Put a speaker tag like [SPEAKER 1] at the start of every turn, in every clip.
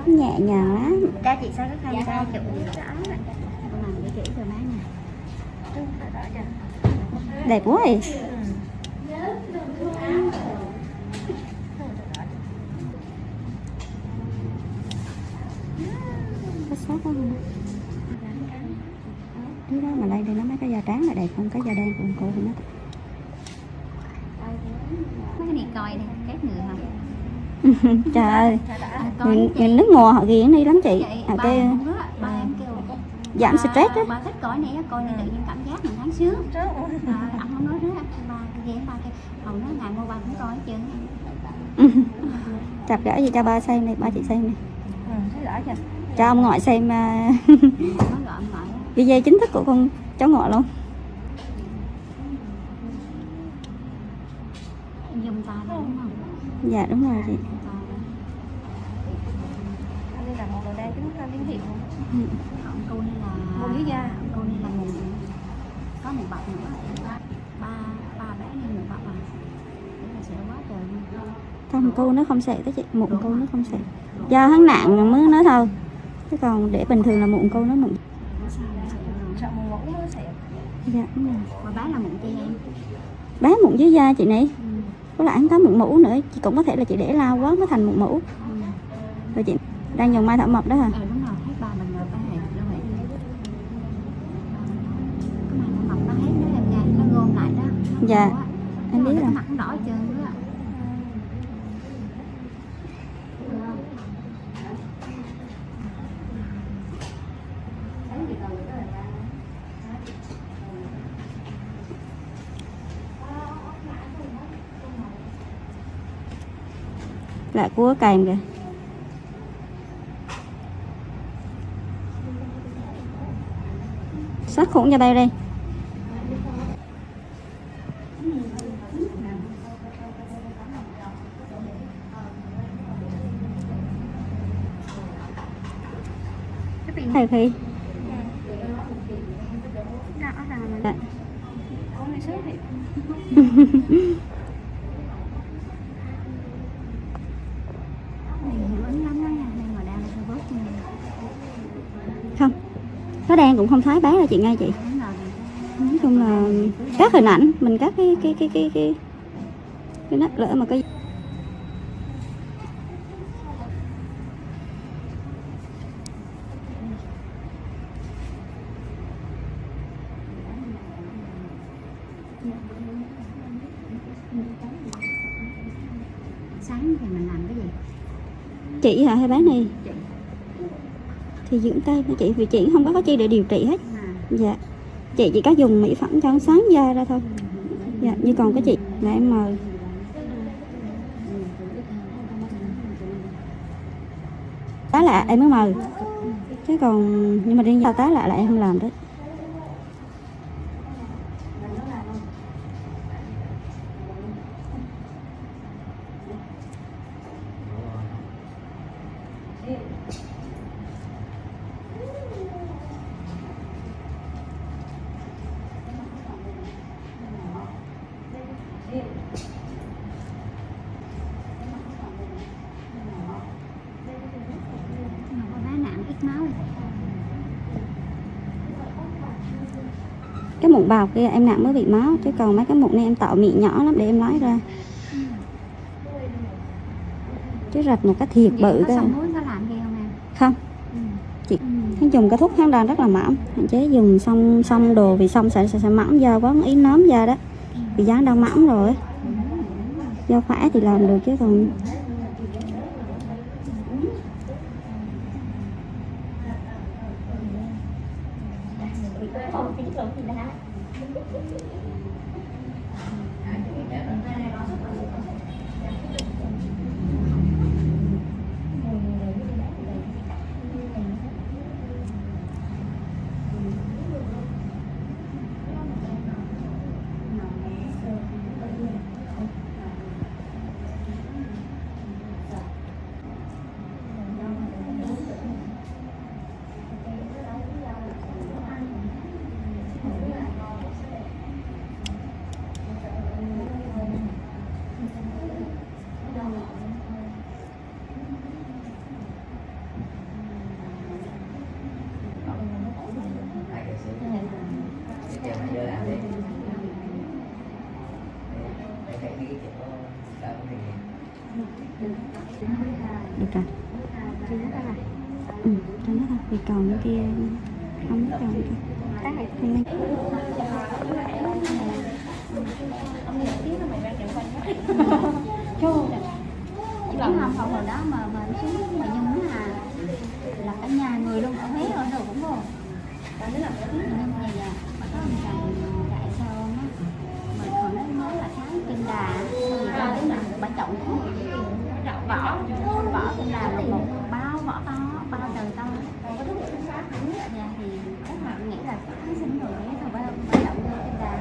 [SPEAKER 1] nhẹ nhàng lắm.
[SPEAKER 2] Cha chị sao cái khăn cha chụp rõ làm để chỉ cho má nè.
[SPEAKER 1] Đẹp quá vậy. Có sót không? Cái đó mà đây nó mấy cái da trắng là đẹp không? Cái da đen của cô thì nó
[SPEAKER 2] mấy cái này coi đây các người hả?
[SPEAKER 1] trời ơi, người nước ngoài họ ghiền đi lắm chị. Họ kêu
[SPEAKER 2] Ba em kêu
[SPEAKER 1] giảm stress á.
[SPEAKER 2] Bà thích coi này coi này tự nhiên cảm giác mình tháng sướng. Anh không nói nữa, ba ghé ba kêu hầu nó ngày mua ba cũng coi hết trơn.
[SPEAKER 1] Chặt gỡ gì cho ba xem này, ba chị xem này. Cho ông ngoại xem video chính thức của con cháu ngoại luôn.
[SPEAKER 2] Em dùng tay đúng không?
[SPEAKER 1] Dạ đúng rồi chị.
[SPEAKER 2] Đây là một đồ đa chúng ta liên hiệu. Cô này là cô này là mùng, có một bọc nữa, ba bé nên một bọc à. Để là sợ quá trời luôn.
[SPEAKER 1] Không, cô nó không sệ tới chị, mụn cô nó không sệ. Do hắn nặng mới nói thôi. Chứ còn để bình thường là mụn cô nó mụn.
[SPEAKER 2] Sợ mụn mũ nó sệ.
[SPEAKER 1] Dạ đúng rồi.
[SPEAKER 2] Mà bé là mụn chi em?
[SPEAKER 1] Bé mụn dưới da chị này. Có lại không có mụn mũ nữa, chị cũng có thể là chị để lao quá nó thành mụn mũ. Rồi chị đang dùng mai thảo mộc đó hả?
[SPEAKER 2] Đúng rồi, hết 3 lần rồi ba này đâu vậy? Cái mai thảo mộc nó hết đó em nha, nó gom lại đó.
[SPEAKER 1] Dạ, em biết rồi.
[SPEAKER 2] Mặt nó đỏ trơn đó.
[SPEAKER 1] Lại cua kèm kìa. Sát khuẩn cho bay đi. Thầy Phi. Dạ. Không, nó đen cũng không thái bán ra chị ngay chị. Nói chung là các hình ảnh mình các cái nó lỡ mà cái
[SPEAKER 2] sáng thì mình làm cái gì?
[SPEAKER 1] chị hả hay bán này? Thì dưỡng tay mà chị, vì chị không có chi để điều trị hết. Dạ. Chị chỉ có dùng mỹ phẩm cho sáng da ra thôi. Dạ, như còn cái chị là em mời. Tá lạ em mới mời. Chứ còn nhưng mà riêng giao tá lạ là em không làm đấy. Cái mụn bào kia em nặng mới bị máu, chứ còn mấy cái mụn này em tạo miệng nhỏ lắm để em nói ra. Chứ rạch một cái thiệt bự cơ. Không. Chị dùng cái thuốc kháng đau rất là mỏng, hạn chế dùng xong đồ vì xong sẽ mỏng da quá, ý nóm da đó. Vì da đang mỏng rồi. Do khỏe thì làm được chứ còn Được rồi. Ừ, cho nó thôi. Vì còn cái kia không biết còn kia.
[SPEAKER 2] Chứ không hồi đó mà xuống mà Nhung là cả nhà người luôn ở Huế ở đâu cũng vô. Nhưng mà giờ bà có ông chồng chạy xe ôm á, mà còn nó mới là sáng trên đà, rồi ra đến là bà chọn vỏ trên đà là một bao vỏ to, bao trời to. Dạ thì chắc là nghĩ là tháng sinh rồi đấy, thôi bà chọn vô trên đà.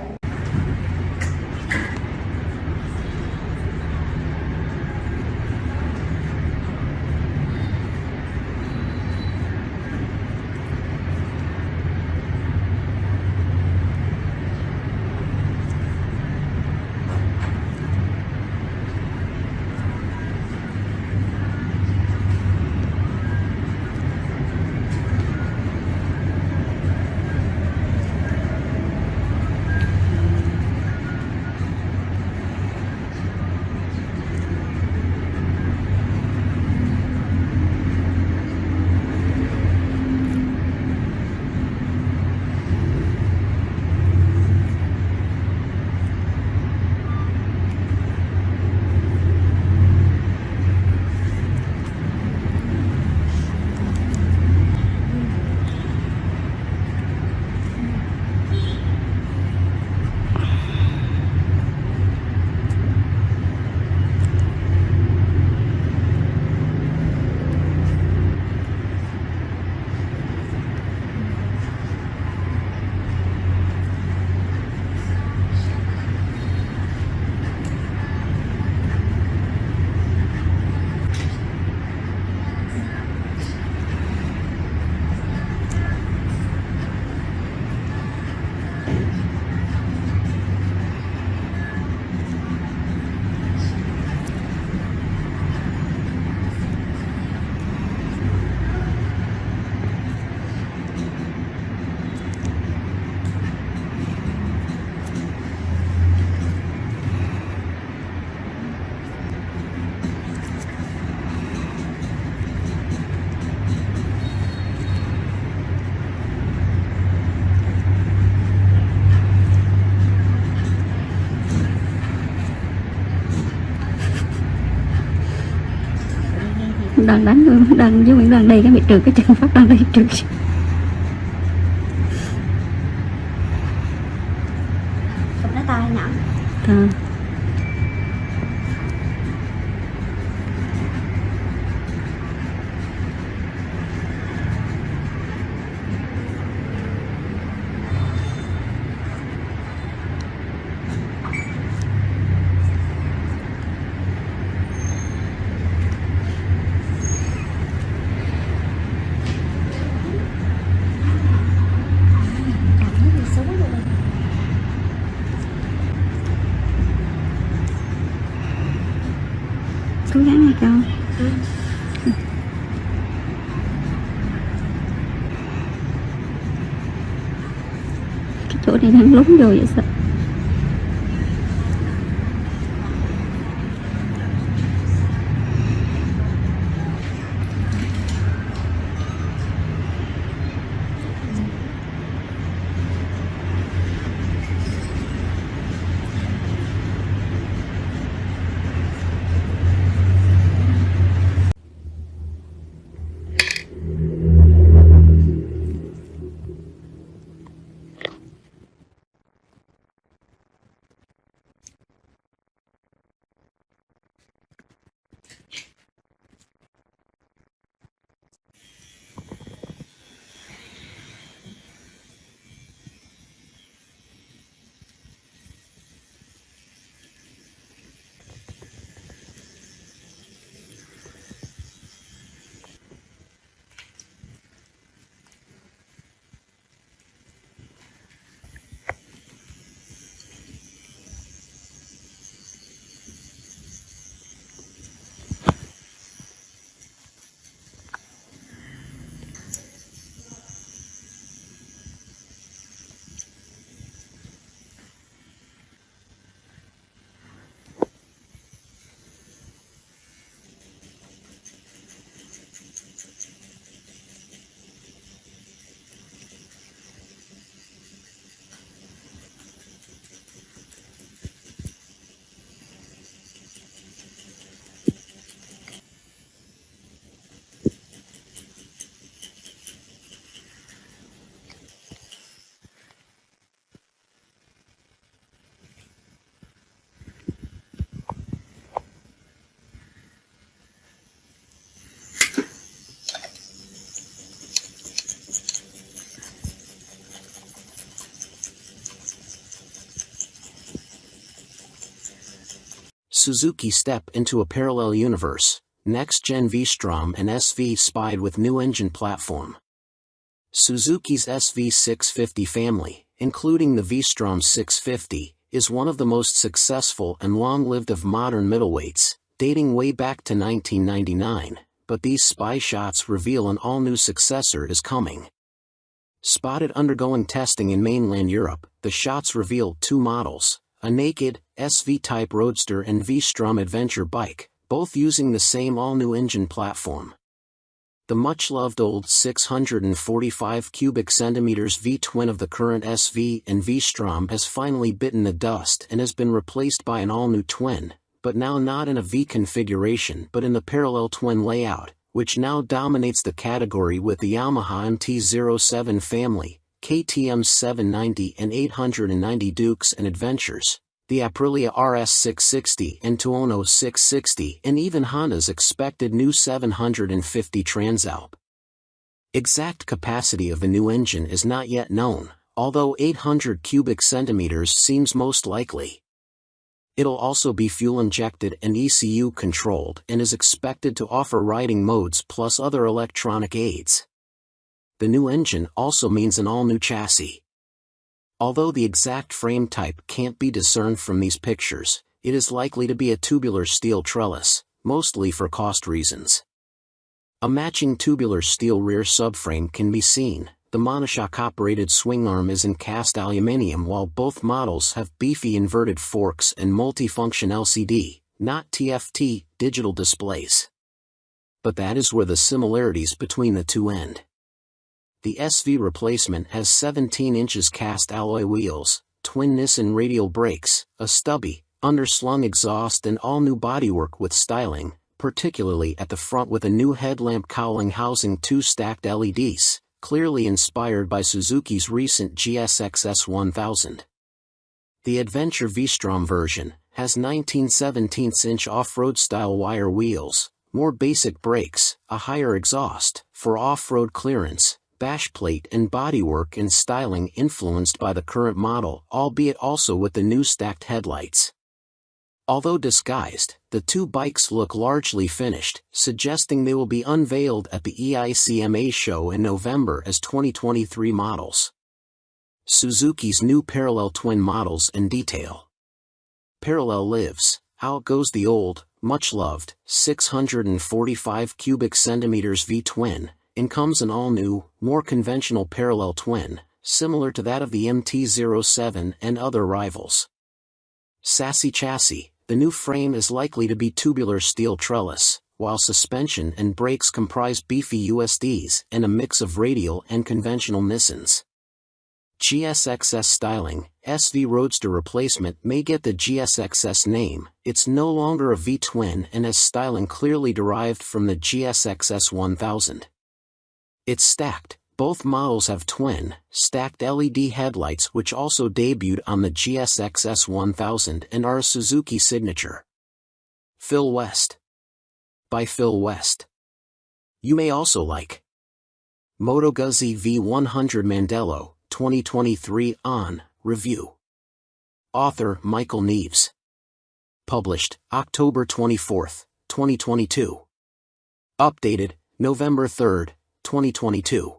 [SPEAKER 1] Đang đánh đang với Nguyễn đang đi cái bị trượt cái chân phát đang đi trượt.
[SPEAKER 2] Sụp lấy tay nhở.
[SPEAKER 1] Cố gắng nha con. Cái chỗ này đang lún vô vậy sao?
[SPEAKER 3] Suzuki step into a parallel universe, next-gen V-Strom and SV spied with new engine platform. Suzuki's SV650 family, including the V-Strom 650, is one of the most successful and long-lived of modern middleweights, dating way back to 1999, but these spy shots reveal an all-new successor is coming. Spotted undergoing testing in mainland Europe, the shots reveal two models, a naked, SV-type roadster and V-Strom adventure bike, both using the same all-new engine platform. The much-loved old 645 cubic centimeters V-twin of the current SV and V-Strom has finally bitten the dust and has been replaced by an all-new twin, but now not in a V configuration but in the parallel twin layout, which now dominates the category with the Yamaha MT-07 family, KTM 790 and 890 Dukes and Adventures, the Aprilia RS 660 and Tuono 660 and even Honda's expected new 750 Transalp. Exact capacity of the new engine is not yet known, although 800 cubic centimeters seems most likely. It'll also be fuel-injected and ECU controlled and is expected to offer riding modes plus other electronic aids. The new engine also means an all-new chassis. Although the exact frame type can't be discerned from these pictures, it is likely to be a tubular steel trellis, mostly for cost reasons. A matching tubular steel rear subframe can be seen. The monoshock-operated swing arm is in cast aluminium while both models have beefy inverted forks and multifunction LCD, not TFT, digital displays. But that is where the similarities between the two end. The SV replacement has 17 inches cast alloy wheels, twin Nissan radial brakes, a stubby, underslung exhaust and all-new bodywork with styling, particularly at the front with a new headlamp cowling housing two stacked LEDs. Clearly inspired by Suzuki's recent GSX S1000. The Adventure V-Strom version has 19/17-inch off-road style wire wheels, more basic brakes, a higher exhaust, for off-road clearance, bashplate and bodywork and styling influenced by the current model, albeit also with the new stacked headlights. Although disguised, the two bikes look largely finished, suggesting they will be unveiled at the EICMA show in November as 2023 models. Suzuki's new parallel twin models in detail. Parallel lives, out goes the old, much-loved, 645 cubic centimeters V-twin, and comes an all-new, more conventional parallel twin, similar to that of the MT-07 and other rivals. Sassy chassis. The new frame is likely to be tubular steel trellis, while suspension and brakes comprise beefy USDs and a mix of radial and conventional Nissans. GSXS styling, SV Roadster replacement may get the GSXS name, it's no longer a V-twin and has styling clearly derived from the GSXS 1000. It's stacked. Both models have twin, stacked LED headlights which also debuted on the GSX S1000 and are a Suzuki signature. Phil West. By Phil West. You may also like Moto Guzzi V100 Mandello, 2023 on Review. Author Michael Neves. Published October 24, 2022. Updated November 3, 2022.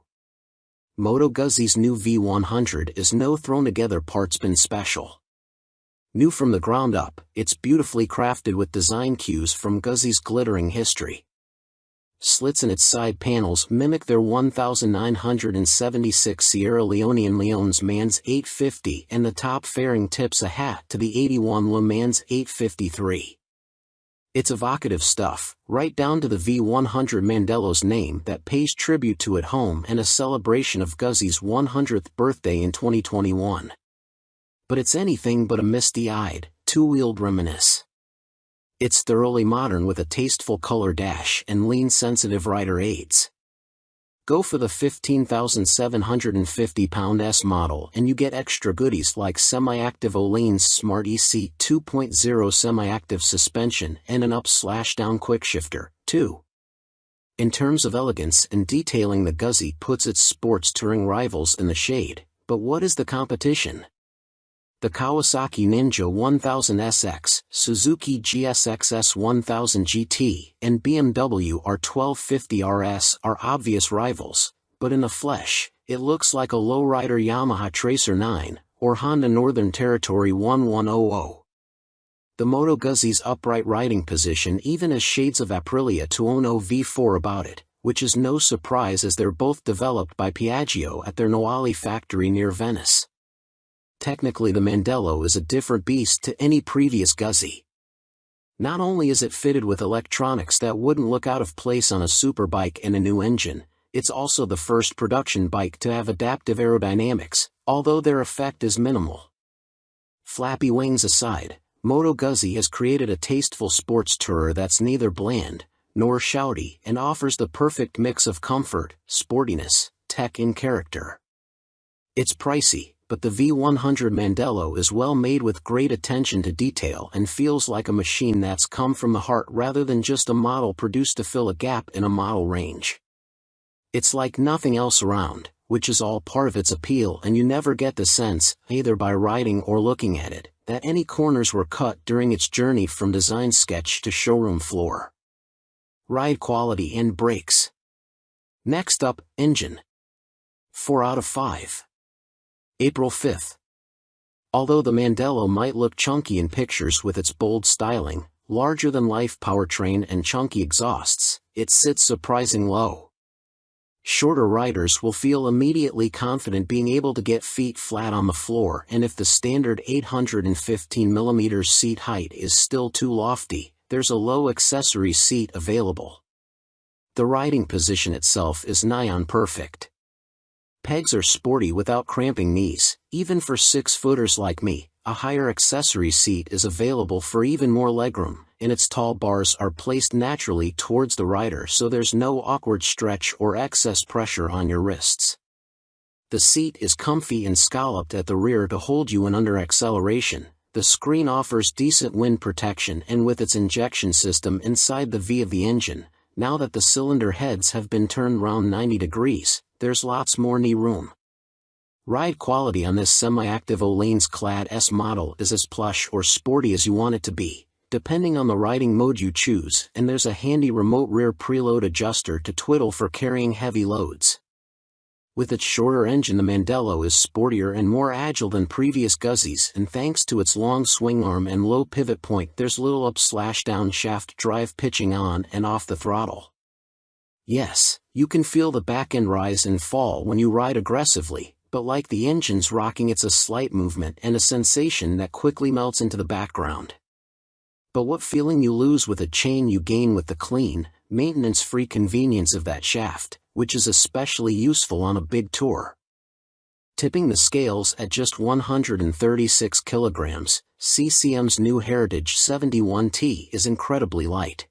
[SPEAKER 3] Moto Guzzi's new V100 is no thrown-together parts-bin special. New from the ground up, it's beautifully crafted with design cues from Guzzi's glittering history. Slits in its side panels mimic their 1976 Sierra Leonean Leon's Mans 850 and the top fairing tips a hat to the 81 Le Mans 853. It's evocative stuff, right down to the V100 Mandello's name that pays tribute to at home and a celebration of Guzzi's 100th birthday in 2021. But it's anything but a misty-eyed, two-wheeled reminisce. It's thoroughly modern with a tasteful color dash and lean-sensitive rider aids. Go for the 15,750 pound S model and you get extra goodies like semi-active Olean's Smart EC 2.0 semi-active suspension and an up/down quick shifter, too. In terms of elegance and detailing, the Guzzi puts its sports touring rivals in the shade, but what is the competition? The Kawasaki Ninja 1000SX, Suzuki GSX-S 1000 GT, and BMW R1250 RS are obvious rivals, but in the flesh, it looks like a lowrider Yamaha Tracer 9, or Honda Northern Territory 1100. The Moto Guzzi's upright riding position even has shades of Aprilia Tuono V4 about it, which is no surprise as they're both developed by Piaggio at their Noali factory near Venice. Technically the Mandello is a different beast to any previous Guzzi. Not only is it fitted with electronics that wouldn't look out of place on a superbike and a new engine, it's also the first production bike to have adaptive aerodynamics, although their effect is minimal. Flappy wings aside, Moto Guzzi has created a tasteful sports tourer that's neither bland nor shouty and offers the perfect mix of comfort, sportiness, tech and character. It's pricey, but the V100 Mandello is well made with great attention to detail and feels like a machine that's come from the heart rather than just a model produced to fill a gap in a model range. It's like nothing else around, which is all part of its appeal, and you never get the sense, either by riding or looking at it, that any corners were cut during its journey from design sketch to showroom floor. Ride quality and brakes. Next up, engine. 4 out of 5. April 5th. Although the Mandello might look chunky in pictures with its bold styling, larger-than-life powertrain and chunky exhausts, it sits surprising low. Shorter riders will feel immediately confident being able to get feet flat on the floor, and if the standard 815mm seat height is still too lofty, there's a low accessory seat available. The riding position itself is nigh on perfect. Pegs are sporty without cramping knees. Even for 6-footers like me, a higher accessory seat is available for even more legroom, and its tall bars are placed naturally towards the rider so there's no awkward stretch or excess pressure on your wrists. The seat is comfy and scalloped at the rear to hold you in under acceleration. The screen offers decent wind protection, and with its injection system inside the V of the engine, now that the cylinder heads have been turned round 90 degrees, there's lots more knee room. Ride quality on this semi-active Olanes-clad S model is as plush or sporty as you want it to be, depending on the riding mode you choose, and there's a handy remote rear preload adjuster to twiddle for carrying heavy loads. With its shorter engine, the Mandello is sportier and more agile than previous Guzzis, and thanks to its long swing arm and low pivot point, there's little up/down shaft drive pitching on and off the throttle. Yes, you can feel the back end rise and fall when you ride aggressively, but like the engine's rocking, it's a slight movement and a sensation that quickly melts into the background. But what feeling you lose with a chain you gain with the clean, maintenance-free convenience of that shaft, which is especially useful on a big tour. Tipping the scales at just 136 kilograms, CCM's new Heritage 71T is incredibly light.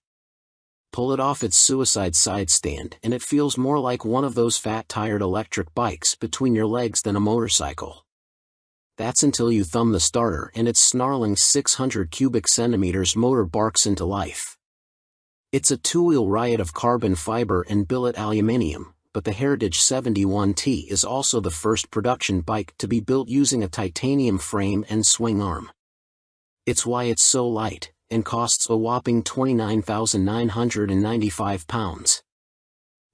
[SPEAKER 3] Pull it off its suicide side stand and it feels more like one of those fat-tired electric bikes between your legs than a motorcycle. That's until you thumb the starter and its snarling 600 cubic centimeters motor barks into life. It's a two-wheel riot of carbon fiber and billet aluminium, but the Heritage 71T is also the first production bike to be built using a titanium frame and swing arm. It's why it's so light, and costs a whopping £29,995.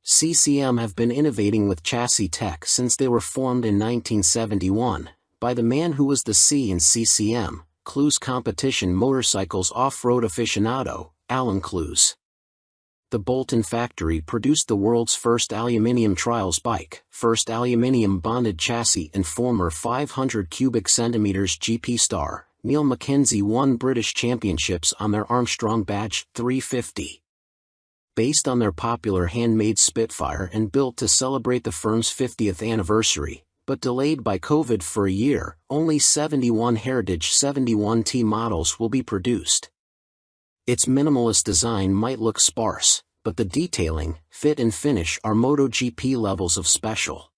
[SPEAKER 3] CCM have been innovating with chassis tech since they were formed in 1971, by the man who was the C in CCM, Clues Competition Motorcycles off-road aficionado, Alan Clues. The Bolton factory produced the world's first aluminium trials bike, first aluminium bonded chassis, and former 500 cubic centimeters GP star, Neil Mackenzie won British championships on their Armstrong Badge 350. Based on their popular handmade Spitfire and built to celebrate the firm's 50th anniversary, but delayed by COVID for a year, only 71 Heritage 71T models will be produced. Its minimalist design might look sparse, but the detailing, fit and finish are MotoGP levels of special.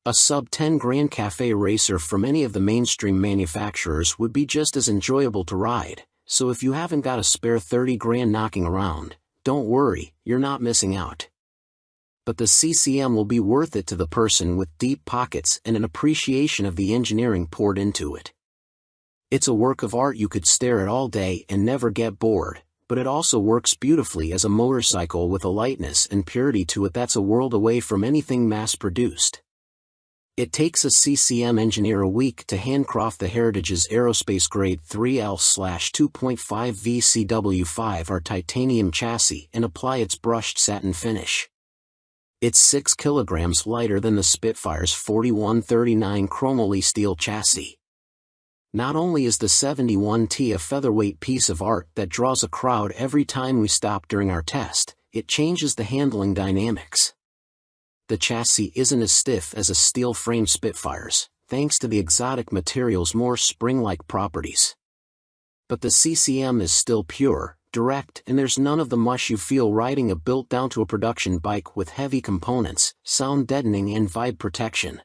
[SPEAKER 3] A sub-10 Grand Cafe racer from any of the mainstream manufacturers would be just as enjoyable to ride, so if you haven't got a spare 30 grand knocking around, don't worry, you're not missing out. But the CCM will be worth it to the person with deep pockets and an appreciation of the engineering poured into it. It's a work of art you could stare at all day and never get bored, but it also works beautifully as a motorcycle with a lightness and purity to it that's a world away from anything mass-produced. It takes a CCM engineer a week to handcraft the Heritage's aerospace grade 3L/2.5 VCW5R titanium chassis and apply its brushed satin finish. It's 6 kilograms lighter than the Spitfire's 4139 chromoly steel chassis. Not only is the 71T a featherweight piece of art that draws a crowd every time we stop during our test, it changes the handling dynamics. The chassis isn't as stiff as a steel-framed Spitfire's, thanks to the exotic material's more spring-like properties. But the CCM is still pure, direct, and there's none of the mush you feel riding a built-down-to-a-production bike with heavy components, sound deadening and vibe protection.